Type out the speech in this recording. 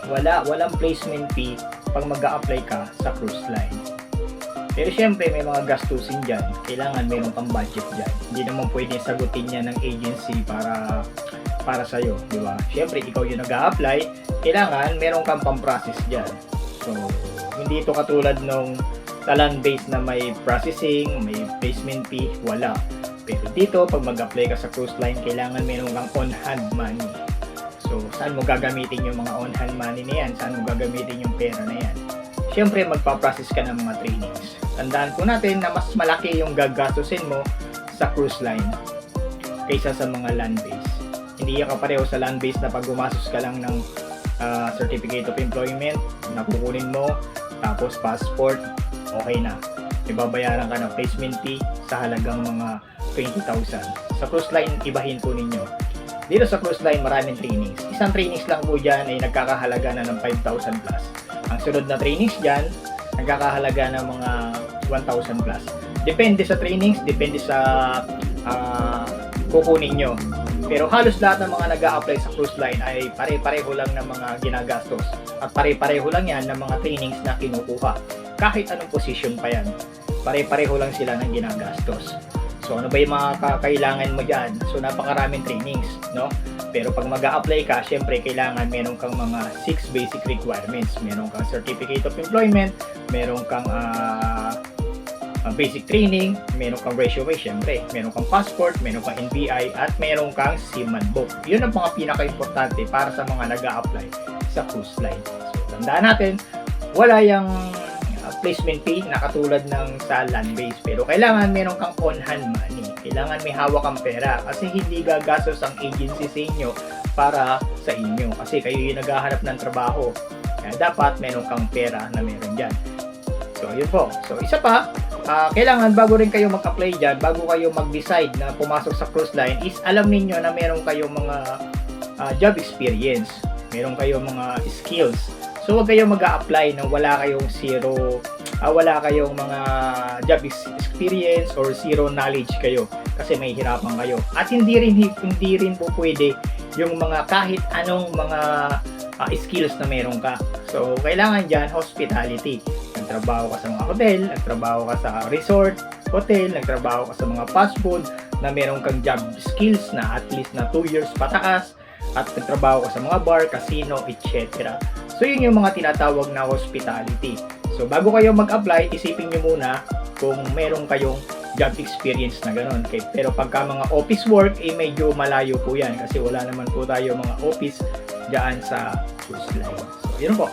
walang placement fee pag mag-a-apply ka sa cruise line. Pero syempre may mga gastusin dyan, kailangan meron kang budget dyan. Hindi naman pwedeng sagutin yan ng agency para sa'yo, di ba? Syempre ikaw yung nag-a-apply, kailangan meron kang pang-process dyan. So hindi ito katulad nung sa land-based na may processing, may placement fee, wala. Pero dito, pag mag-apply ka sa cruise line, kailangan meron kang on-hand money. So, saan mo gagamitin yung mga on-hand money na yan? Saan mo gagamitin yung pera na yan? Siyempre, magpa-process ka ng mga trainings. Tandaan po natin na mas malaki yung gagastusin mo sa cruise line kaysa sa mga land-based. Hindi ka pareho sa land-based na pag gumastos ka lang ng certificate of employment, nakukunin mo, tapos passport, okay na. Ibabayaran ka ng placement fee sa halagang mga 20,000. Sa cruise line, ibahin po ninyo. Dito sa cruise line, maraming trainings. Isang trainings lang po dyan ay nagkakahalaga na ng 5,000 plus. Ang sunod na trainings dyan, nagkakahalaga ng mga 1,000 plus. Depende sa trainings, depende sa kukunin nyo. Pero halos lahat ng mga nag-a-apply sa cruise line ay pare-pareho lang ng mga ginagastos. At pare-pareho lang yan ng mga trainings na kinukuha. Kahit anong position pa yan, pare-pareho lang sila ng ginagastos. So ano ba yung mga kakailangan mo dyan? So napakaraming trainings, no? Pero pag mag-a-apply ka, syempre kailangan meron kang mga 6 basic requirements. Meron kang certificate of employment, meron kang basic training, meron kang resume, syempre, meron kang passport, meron kang NBI, at meron kang seaman book. Yun ang mga pinaka-importante para sa mga nag-a-apply sa cruise line. So tandaan natin, wala yung placement fee na katulad ng sa land-based, pero kailangan meron kang on-hand money. Kailangan may hawak kang pera kasi hindi gagastos ang agency sa inyo para sa inyo kasi kayo yung naghahanap ng trabaho. Kaya dapat meron kang pera na meron dyan. So yun po. So isa pa, kailangan bago rin kayo mag-apply dyan, bago kayo mag-decide na pumasok sa cruise line, is alam niyo na meron kayong mga job experience, meron kayong mga skills. So huwag kayong mag-a-apply nang wala kayong wala kayong mga job experience or zero knowledge kayo kasi may hirapan kayo. At hindi rin po pwede yung mga kahit anong mga skills na meron ka. So kailangan diyan hospitality. Nagtrabaho ka sa mga hotel, nagtrabaho ka sa resort, hotel, nagtrabaho ka sa mga fast food na meron kang job skills na at least na 2 years pataas, at nagtrabaho ka sa mga bar, casino, etc. So yun yung mga tinatawag na hospitality. So bago kayo mag-apply, isipin nyo muna kung meron kayong job experience na ganun. Okay? Pero pagka mga office work, medyo malayo po yan kasi wala naman po tayo mga office dyan sa cruise line. So yun po.